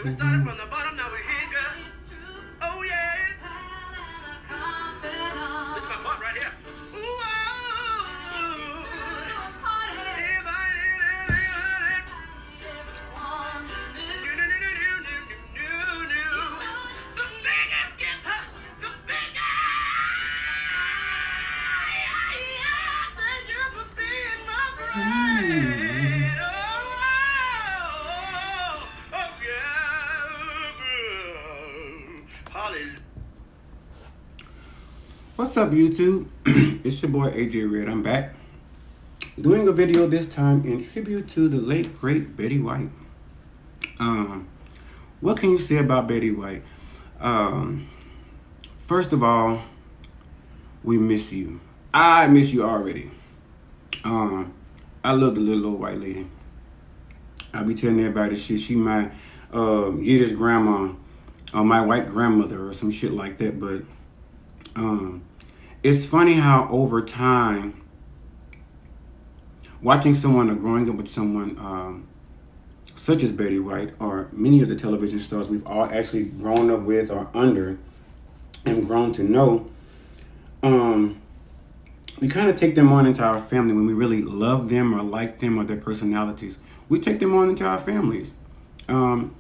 we started from the bottom, now we're here, girl. Oh yeah. This is my part right here. Ooh, oh, if I did everybody. The biggest gift, the biggest. Thank you for being my friend. Oh, yeah. Hallelujah. What's up, YouTube? It's your boy AJ Red. I'm back doing a video this time in tribute to the late great Betty White. What can you say about Betty White? First of all, we miss you. I miss you already. I love the little old white lady. I be telling everybody shit. She my Yiddish grandma or my white grandmother or some shit like that. But it's funny how over time, watching someone or growing up with someone such as Betty White or many of the television stars we've all actually grown up with or under and grown to know, we kind of take them on into our family when we really love them or like them or their personalities. We take them on into our families. In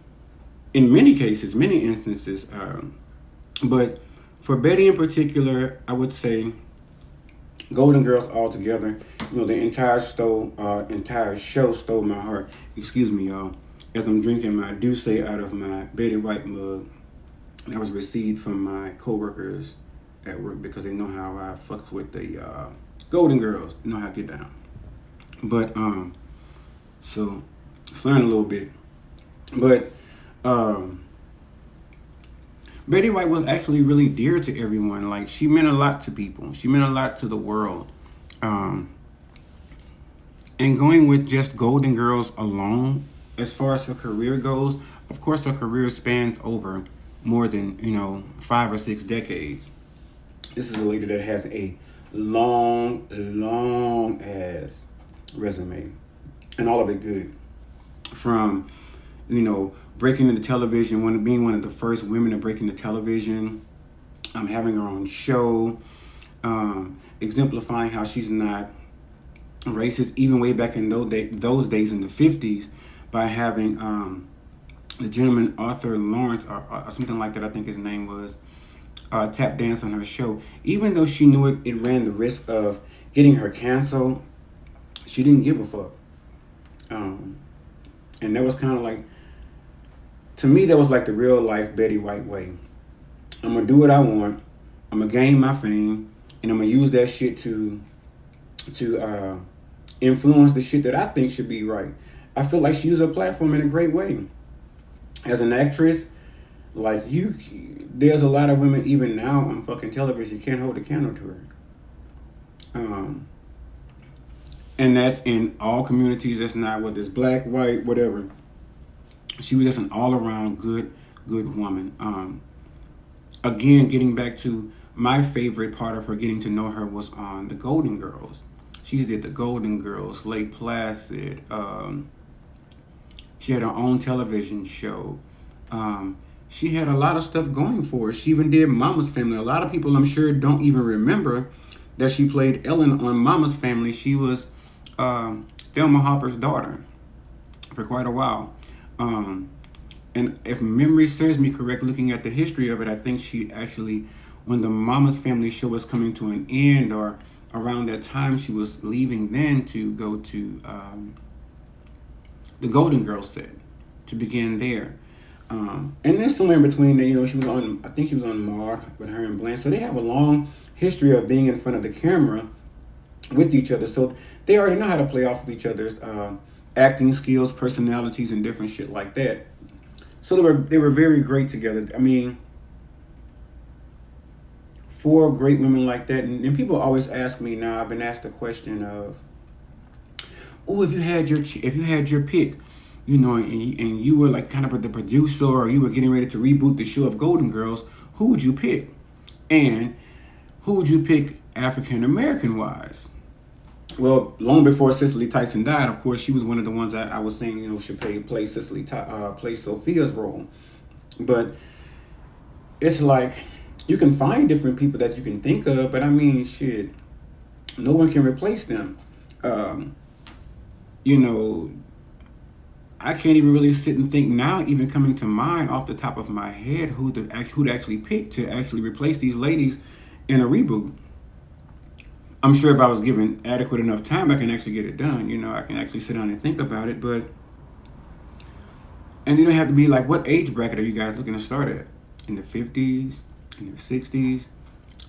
many cases, many instances. But for Betty in particular, I would say Golden Girls altogether, you know, the entire show stole my heart. Excuse me, y'all. As I'm drinking my Douce out of my Betty White mug that was received from my co-workers at work because they know how I fuck with the Golden Girls. You know how I get down. But so slurring a little bit. But Betty White was actually really dear to everyone. Like, she meant a lot to people. She meant a lot to the world. And going with just Golden Girls alone, as far as her career goes, of course her career spans over more than, 5 or 6 decades. This is a lady that has a long ass resume. And all of it good. From, breaking into television, being one of the first women to break into television, having her own show, exemplifying how she's not racist, even way back in those days in the 50s, by having the gentleman Arthur Lawrence or something like that, I think his name was, tap dance on her show. Even though she knew it ran the risk of getting her canceled, she didn't give a fuck. And that was kind of like, to me, that was like the real life Betty White way. I'm going to do what I want. I'm going to gain my fame. And I'm going to use that shit to influence the shit that I think should be right. I feel like she used her platform in a great way. As an actress, like there's a lot of women even now on fucking television, you can't hold a candle to her. And that's in all communities. That's not whether it's black, white, whatever. She was just an all-around good woman. Again, getting back to my favorite part of her getting to know her was on the Golden Girls. She did the Golden Girls, Lake Placid. She had her own television show. She had a lot of stuff going for her. She even did Mama's Family. A lot of people, I'm sure, don't even remember that she played Ellen on Mama's Family. She was Thelma Hopper's daughter for quite a while. And if memory serves me correct, looking at the history of it, I think she actually, when the Mama's Family show was coming to an end, or around that time, she was leaving then to go to the Golden Girls set to begin there. And then somewhere in between there, she was on, I think she was on Maude with her and Blanche. So they have a long history of being in front of the camera with each other. So they already know how to play off of each other's acting skills, personalities, and different shit like that. So they were very great together. I mean, 4 great women like that. And people always ask me now, I've been asked the question of, oh, if you had your pick, and you were like kind of the producer, or you were getting ready to reboot the show of Golden Girls, who would you pick? And who would you pick African American wise? Well, long before Cicely Tyson died, of course, she was one of the ones that I was saying, should play play Sophia's role. But it's like you can find different people that you can think of, but I mean, shit, no one can replace them. Um, you know, I can't even really sit and think now, even coming to mind off the top of my head, who to actually pick to actually replace these ladies in a reboot. I'm sure if I was given adequate enough time, I can actually get it done. I can actually sit down and think about it. And you don't have to be like, what age bracket are you guys looking to start at? In the 50s, in the 60s?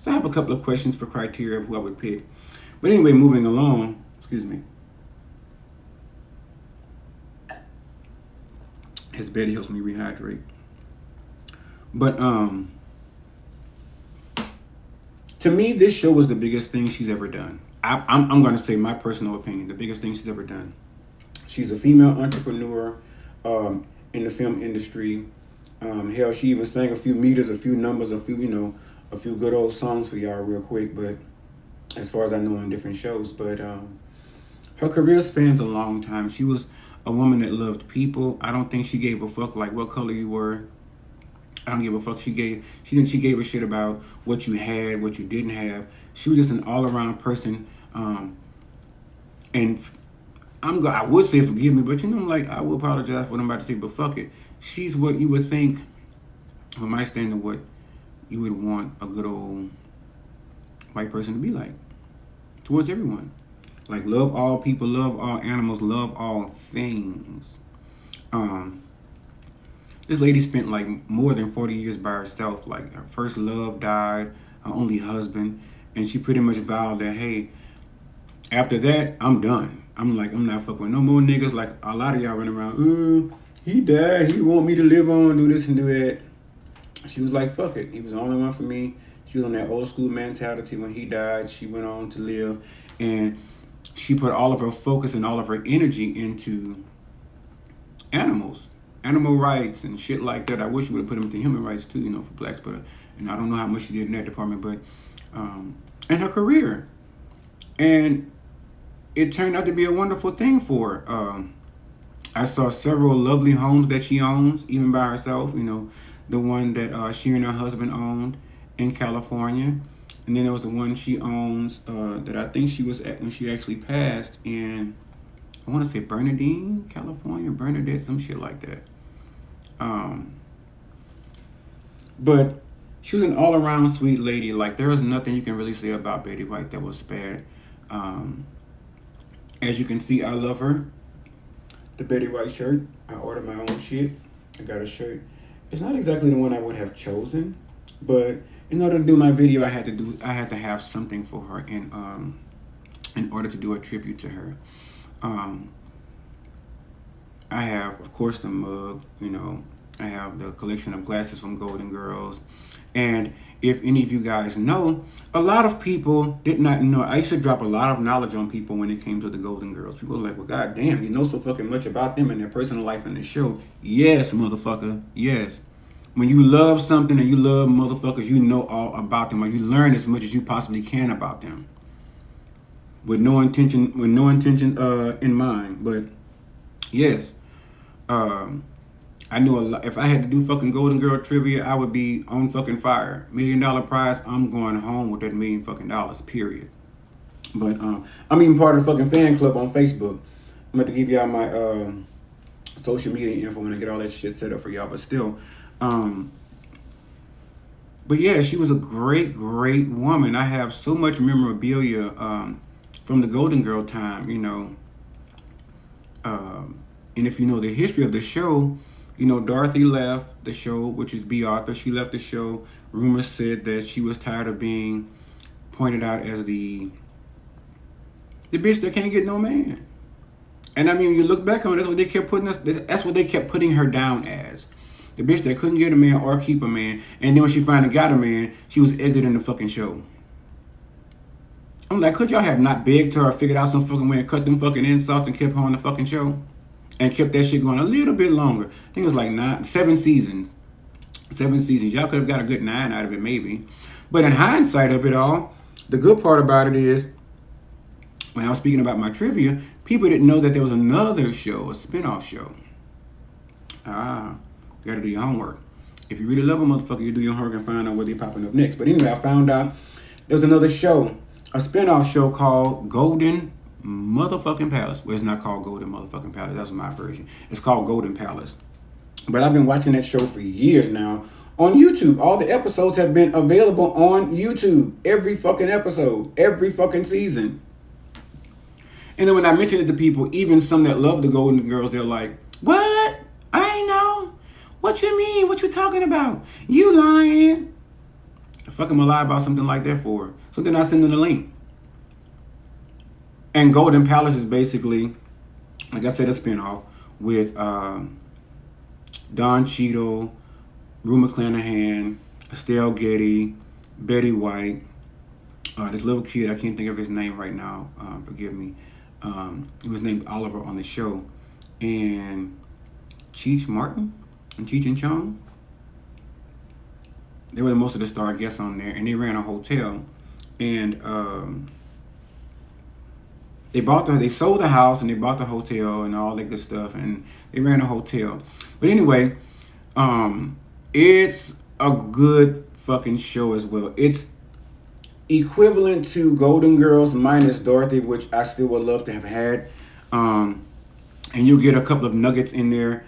So I have a couple of questions for criteria of who I would pick. But anyway, moving along, excuse me. As Betty helps me rehydrate. But to me, this show was the biggest thing she's ever done. I'm going to say my personal opinion, the biggest thing she's ever done. She's a female entrepreneur in the film industry. Hell, she even sang a few meters, a few numbers, a few good old songs for y'all real quick. But as far as I know, on different shows. But her career spans a long time. She was a woman that loved people. I don't think she gave a fuck like what color you were. I don't give a fuck. She gave a shit about what you had, what you didn't have. She was just an all around person. And I would say forgive me, but I will apologize for what I'm about to say, but fuck it. She's what you would think, from my standard, what you would want a good old white person to be like towards everyone. Like, love all people, love all animals, love all things. This lady spent like more than 40 years by herself. Like, her first love died, her only husband, and she pretty much vowed that, hey, after that, I'm done. I'm not fucking with no more niggas. Like, a lot of y'all run around, he died, he want me to live on, do this and do that. She was like, fuck it. He was the only one for me. She was on that old school mentality. When he died, she went on to live, and she put all of her focus and all of her energy into animals, animal rights and shit like that. I wish she would have put them into human rights too, for blacks, but and I don't know how much she did in that department, but and her career, and it turned out to be a wonderful thing for her. I saw several lovely homes that she owns, even by herself. The one that she and her husband owned in California. And then there was the one she owns that I think she was at when she actually passed in, I want to say Bernardine, California, Bernadette, some shit like that. But she was an all-around sweet lady. Like, there was nothing you can really say about Betty White that was bad. As you can see, I love her. The Betty White shirt. I ordered my own shit. I got a shirt. It's not exactly the one I would have chosen, but in order to do my video, I had to have something for her in order to do a tribute to her. I have, of course, the mug. I have the collection of glasses from Golden Girls. And if any of you guys know, a lot of people did not know. I used to drop a lot of knowledge on people when it came to the Golden Girls. People were like, well, goddamn, you know so fucking much about them and their personal life in the show. Yes, motherfucker, yes. When you love something and you love motherfuckers, you know all about them, or you learn as much as you possibly can about them. With no intention in mind. But yes, I knew a lot. If I had to do fucking Golden Girl trivia, I would be on fucking fire. $1 million prize, I'm going home with that $1 million fucking dollars, period. But I'm even part of the fucking fan club on Facebook. I'm about to give y'all my social media info when I get all that shit set up for y'all. But still, but yeah, she was a great, great woman. I have so much memorabilia from the Golden Girl time, and if you know the history of the show, Dorothy left the show, which is B. Arthur. She left the show. Rumors said that she was tired of being pointed out as the bitch that can't get no man. And I mean, when you look back on it, that's what they kept putting us. That's what they kept putting her down as, the bitch that couldn't get a man or keep a man. And then when she finally got a man, she was exiting the fucking show. I'm like, could y'all have not begged her or figured out some fucking way and cut them fucking insults and kept her on the fucking show? And kept that shit going a little bit longer. I think it was like 7 seasons. 7 seasons. Y'all could have got a good 9 out of it, maybe. But in hindsight of it all, the good part about it is, when I was speaking about my trivia, people didn't know that there was another show, a spinoff show. Ah, you gotta do your homework. If you really love a motherfucker, you do your homework and find out where they're popping up next. But anyway, I found out there was another show, a spinoff show called Golden Motherfucking Palace. Well, it's not called Golden Motherfucking Palace. That's my version. It's called Golden Palace. But I've been watching that show for years now on YouTube. All the episodes have been available on YouTube. Every fucking episode. Every fucking season. And then when I mentioned it to people, even some that love the Golden Girls, they're like, what? I ain't know. What you mean? What you talking about? You lying. The fuck am I lie about something like that for? So then I send them the link. And Golden Palace is basically, like I said, a spinoff with Don Cheadle, Rue McClanahan, Estelle Getty, Betty White, this little kid, I can't think of his name right now, forgive me. He was named Oliver on the show. And Cheech Martin and Cheech and Chong. They were most of the star guests on there, and they ran a hotel. And they sold the house and they bought the hotel and all that good stuff, and they ran a hotel. But anyway, it's a good fucking show as well. It's equivalent to Golden Girls minus Dorothy, which I still would love to have had. And you'll get a couple of nuggets in there.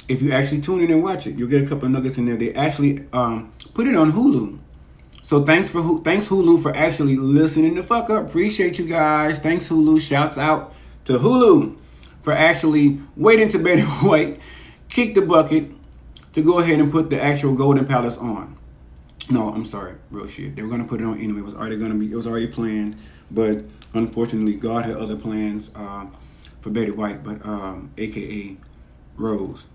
If you actually tune in and watch it, you'll get a couple of nuggets in there. They actually put it on Hulu. So thanks Hulu for actually listening the fuck up. Appreciate you guys. Thanks Hulu. Shouts out to Hulu for actually waiting to Betty White kick the bucket to go ahead and put the actual Golden Palace on. No, I'm sorry, real shit. They were gonna put it on anyway. It was already planned, but unfortunately, God had other plans for Betty White, but AKA Rose.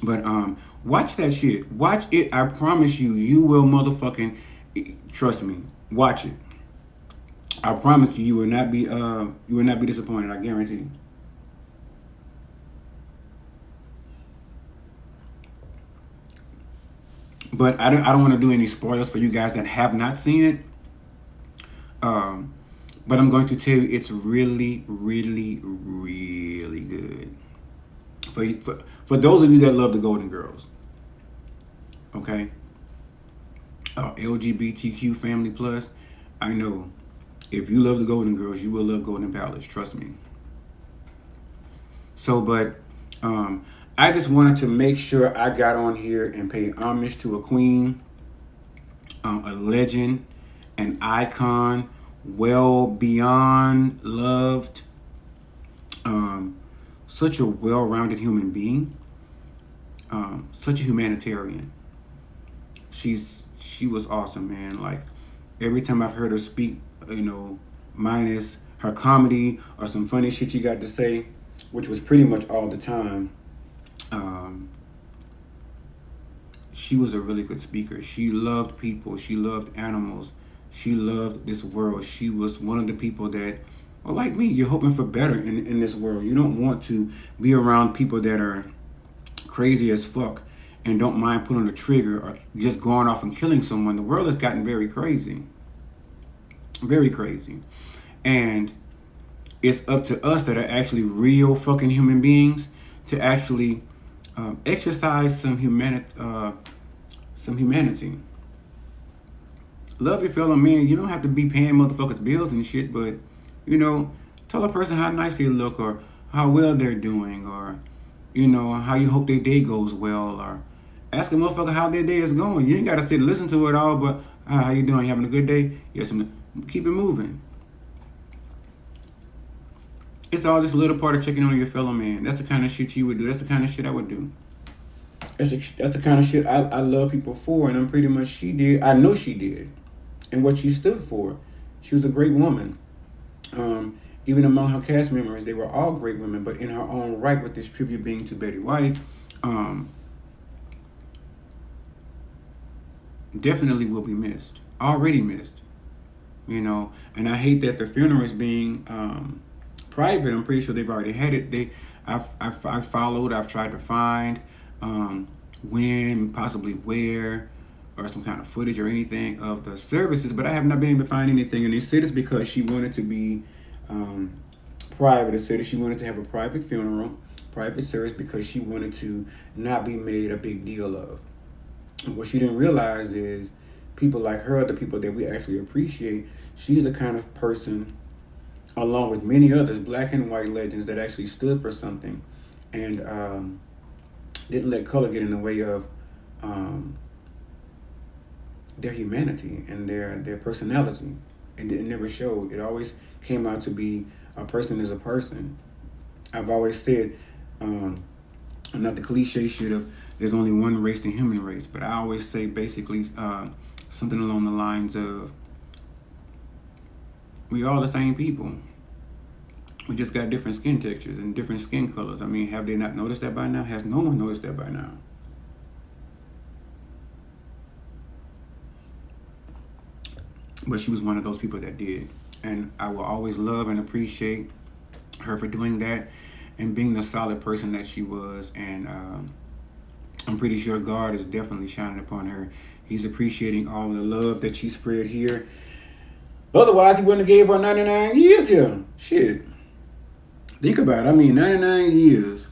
But watch that shit. Watch it. I promise you, you will motherfucking trust me. Watch it. I promise you, you will not be disappointed. I guarantee you. But I don't want to do any spoilers for you guys that have not seen it. But I'm going to tell you, it's really, really, really good. For those of you that love the Golden Girls, okay, LGBTQ family plus, I know if you love the Golden Girls, you will love Golden Palace. Trust me. So, but I just wanted to make sure I got on here and paid homage to a queen, a legend, an icon, well beyond loved, such a well-rounded human being, such a humanitarian. She was awesome, man. Like every time I've heard her speak, minus her comedy or some funny shit she got to say, which was pretty much all the time. She was a really good speaker. She loved people. She loved animals. She loved this world. She was one of the people that, well, like me, you're hoping for better in this world. You don't want to be around people that are crazy as fuck and don't mind putting the trigger or just going off and killing someone. The world has gotten very crazy. Very crazy. And it's up to us that are actually real fucking human beings to actually exercise some humanity. Love your fellow man. You don't have to be paying motherfuckers bills and shit, but tell a person how nice they look or how well they're doing, or how you hope their day goes well, or ask a motherfucker how their day is going. You ain't gotta sit and listen to it all, but how you doing? You having a good day? Yes, keep it moving. It's all just a little part of checking on your fellow man. That's the kind of shit you would do. That's the kind of shit I would do. That's the kind of shit I love people for, and I'm pretty much she did. I know she did, and what she stood for. She was a great woman. Even among her cast members, they were all great women, but in her own right, with this tribute being to Betty White, definitely will be missed. Already missed. And I hate that the funeral is being private. I'm pretty sure they've already had it. I've followed. I've tried to find when, possibly where, or some kind of footage or anything of the services, but I have not been able to find anything. And they said it's because she wanted to be private. They said that she wanted to have a private funeral, private service, because she wanted to not be made a big deal of. And what she didn't realize is people like her, the people that we actually appreciate, she's the kind of person, along with many others, black and white legends, that actually stood for something and didn't let color get in the way of their humanity and their personality. And it never showed. It always came out to be a person is a person. I've always said, not the cliche shit of there's only one race, the human race, but I always say basically something along the lines of we all the same people. We just got different skin textures and different skin colors. I mean, have they not noticed that by now? Has no one noticed that by now? But she was one of those people that did. And I will always love and appreciate her for doing that and being the solid person that she was. And I'm pretty sure God is definitely shining upon her. He's appreciating all the love that she spread here. Otherwise, he wouldn't have gave her 99 years here. Shit. Think about it. I mean, 99 years.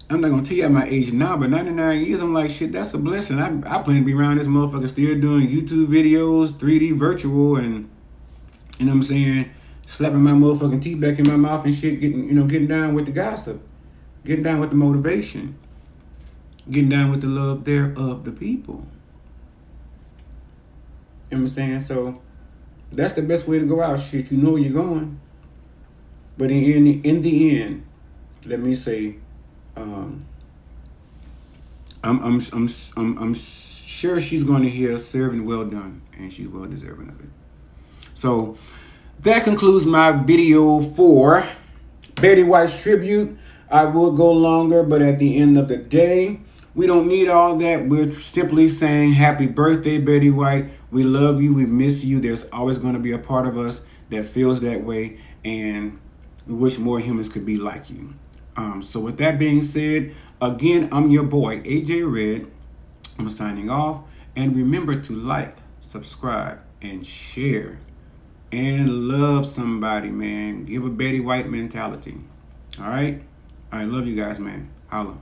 I'm not going to tell you my age now, but 99 years, I'm like, shit, that's a blessing. I plan to be around this motherfucker still doing YouTube videos, 3D virtual, and, you know what I'm saying, slapping my motherfucking teeth back in my mouth and shit, getting down with the gossip, getting down with the motivation, getting down with the love there of the people. You know what I'm saying? So that's the best way to go out. Shit, you know where you're going. But in the end, let me say, I'm sure she's going to hear serving well done, and she's well deserving of it. So that concludes my video for Betty White's tribute. I will go longer, but at the end of the day, we don't need all that. We're simply saying happy birthday, Betty White. We love you. We miss you. There's always going to be a part of us that feels that way, and we wish more humans could be like you. So with that being said, again, I'm your boy, AJ Red. I'm signing off. And remember to like, subscribe, and share. And love somebody, man. Give a Betty White mentality. All right? I love you guys, man. Holla.